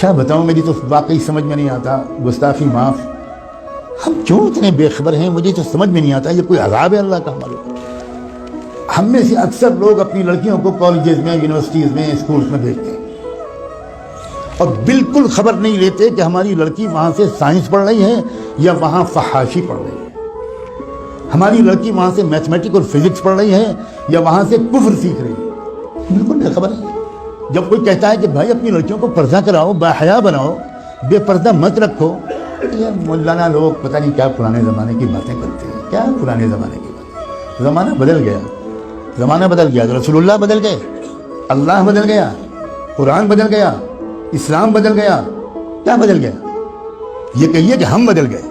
کیا بتاؤں، میری تو واقعی سمجھ میں نہیں آتا، گستاخی معاف، ہم کیوں اتنے بے خبر ہیں؟ مجھے تو سمجھ میں نہیں آتا، یہ کوئی عذاب ہے اللہ کا ہمارے اوپر؟ ہم میں سے اکثر لوگ اپنی لڑکیوں کو کالجز میں، یونیورسٹیز میں، اسکولز میں بھیجتے ہیں اور بالکل خبر نہیں لیتے کہ ہماری لڑکی وہاں سے سائنس پڑھ رہی ہے یا وہاں فحاشی پڑھ رہی ہے، ہماری لڑکی وہاں سے میتھمیٹک اور فزکس پڑھ رہی ہے یا وہاں سے کفر سیکھ رہی ہے، بالکل بے خبر ہے۔ جب کوئی کہتا ہے کہ بھائی اپنی لڑکیوں کو پردہ کراؤ، باحیا بناؤ، بے پردہ مت رکھو، یہ مولانا لوگ پتہ نہیں کیا پرانے زمانے کی باتیں کرتے ہیں، کیا پرانے زمانے کی باتیں؟ زمانہ بدل گیا، زمانہ بدل گیا، رسول اللہ بدل گئے، اللہ بدل گیا، قرآن بدل گیا، اسلام بدل گیا، کیا بدل گیا؟ یہ کہیے کہ ہم بدل گئے،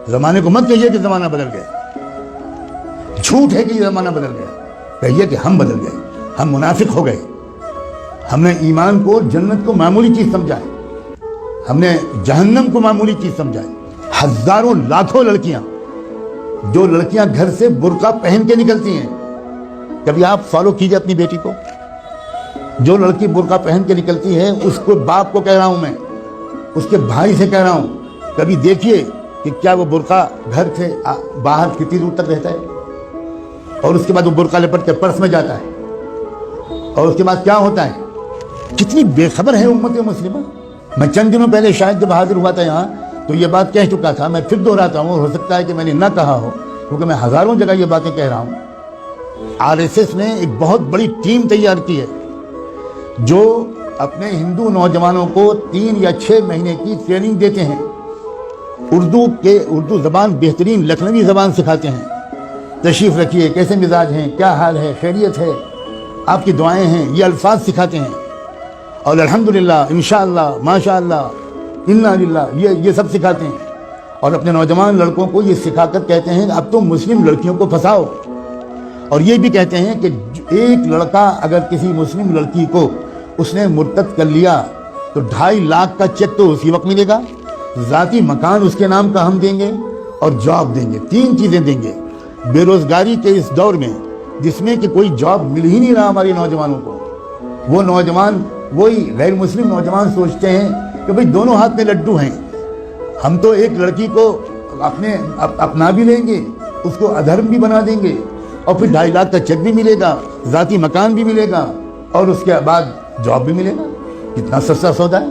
زمانے کو مت کہیے کہ زمانہ بدل گیا، جھوٹ ہے کہ یہ زمانہ بدل گیا، کہیے کہ ہم بدل گئے، ہم منافق ہو گئے، ہم نے ایمان کو، جنت کو معمولی چیز سمجھا ہے، ہم نے جہنم کو معمولی چیز سمجھا ہے۔ ہزاروں لاکھوں لڑکیاں، جو لڑکیاں گھر سے برقع پہن کے نکلتی ہیں، کبھی آپ فالو کیجئے اپنی بیٹی کو، جو لڑکی برقع پہن کے نکلتی ہے، اس کو باپ کو کہہ رہا ہوں میں، اس کے بھائی سے کہہ رہا ہوں، کبھی دیکھیے کہ کیا وہ برقع گھر سے باہر کتنی دور تک رہتا ہے، اور اس کے بعد وہ برقع لپٹ کے پرس میں جاتا ہے، اور اس کے بعد کیا ہوتا ہے؟ کتنی بے خبر ہے امت مسلمہ۔ میں چند دنوں پہلے شاید جب حاضر ہوا تھا یہاں تو یہ بات کہہ چکا تھا، میں پھر دہراتا ہوں، ہو سکتا ہے کہ میں نے نہ کہا ہو، کیونکہ میں ہزاروں جگہ یہ باتیں کہہ رہا ہوں۔ RSS نے ایک بہت بڑی ٹیم تیار کی ہے جو اپنے ہندو نوجوانوں کو 3 یا 6 مہینے کی ٹریننگ دیتے ہیں، اردو زبان بہترین لکھنوی زبان سکھاتے ہیں، تشریف رکھیے، کیسے مزاج ہیں، کیا حال ہے، خیریت ہے، آپ کی دعائیں ہیں، یہ الفاظ سکھاتے ہیں، اور الحمدللہ، انشاءاللہ، ماشاءاللہ، انا للہ، یہ سب سکھاتے ہیں، اور اپنے نوجوان لڑکوں کو یہ سکھا کر کہتے ہیں اب تم مسلم لڑکیوں کو پھنساؤ، اور یہ بھی کہتے ہیں کہ ایک لڑکا اگر کسی مسلم لڑکی کو اس نے مرتد کر لیا تو 2.5 لاکھ کا چیک تو اسی وقت ملے گا، ذاتی مکان اس کے نام کا ہم دیں گے، اور جاب دیں گے، 3 چیزیں دیں گے۔ بے روزگاری کے اس دور میں جس میں کہ کوئی جاب مل ہی نہیں رہا ہمارے نوجوانوں کو، وہ نوجوان، وہی غیر مسلم نوجوان سوچتے ہیں کہ بھئی دونوں ہاتھ میں لڈو ہیں، ہم تو ایک لڑکی کو اپنا بھی لیں گے، اس کو ادھرم بھی بنا دیں گے، اور پھر 2.5 لاکھ کا چیک بھی ملے گا، ذاتی مکان بھی ملے گا، اور اس کے بعد جاب بھی ملے گا۔ کتنا سستا سودا ہے۔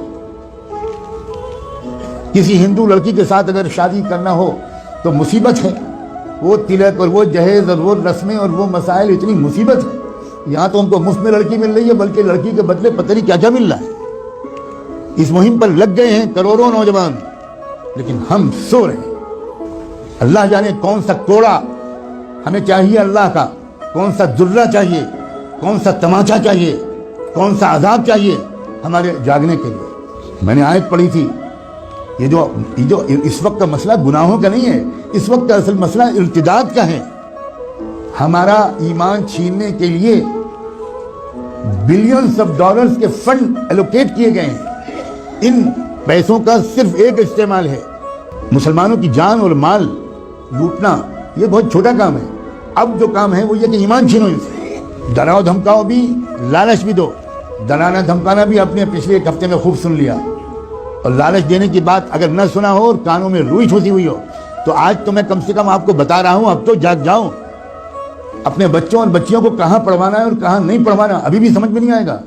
کسی ہندو لڑکی کے ساتھ اگر شادی کرنا ہو تو مصیبت ہے، وہ تلک اور وہ جہیز اور وہ رسمیں اور وہ مسائل، اتنی مصیبت ہے۔ یہاں تو ان کو مفت میں لڑکی مل رہی ہے، بلکہ لڑکی کے بدلے پتہ نہیں کیا کیا مل رہا ہے۔ اس مہم پر لگ گئے ہیں کروڑوں نوجوان، لیکن ہم سو رہے ہیں۔ اللہ جانے کون سا کوڑا ہمیں چاہیے اللہ کا، کون سا درہ چاہیے، کون سا تماچا چاہیے، کون سا عذاب چاہیے ہمارے جاگنے کے لیے۔ میں نے آیت پڑھی تھی، یہ جو اس وقت کا مسئلہ گناہوں کا نہیں ہے، اس وقت کا اصل مسئلہ ارتداد کا ہے۔ ہمارا ایمان چھیننے کے لیے بلینز آف ڈالرز کے فنڈ ایلوکیٹ کیے گئے ہیں، ان پیسوں کا صرف ایک استعمال ہے، مسلمانوں کی جان اور مال لوٹنا۔ یہ بہت چھوٹا کام ہے، اب جو کام ہے وہ یہ کہ ایمان چھینو ان سے، ڈراؤ دھمکاؤ بھی، لالچ بھی دو۔ ڈرانا دھمکانا بھی آپ نے پچھلے 1 ہفتے میں خوب سن لیا، اور لالچ دینے کی بات اگر نہ سنا ہو اور کانوں میں روئی ٹھوسی ہوئی ہو تو آج تو میں کم سے کم آپ کو بتا رہا ہوں، اب تو جاگ جاؤ۔ اپنے بچوں اور بچیوں کو کہاں پڑھوانا ہے اور کہاں نہیں پڑھوانا ابھی بھی سمجھ میں نہیں آئے گا۔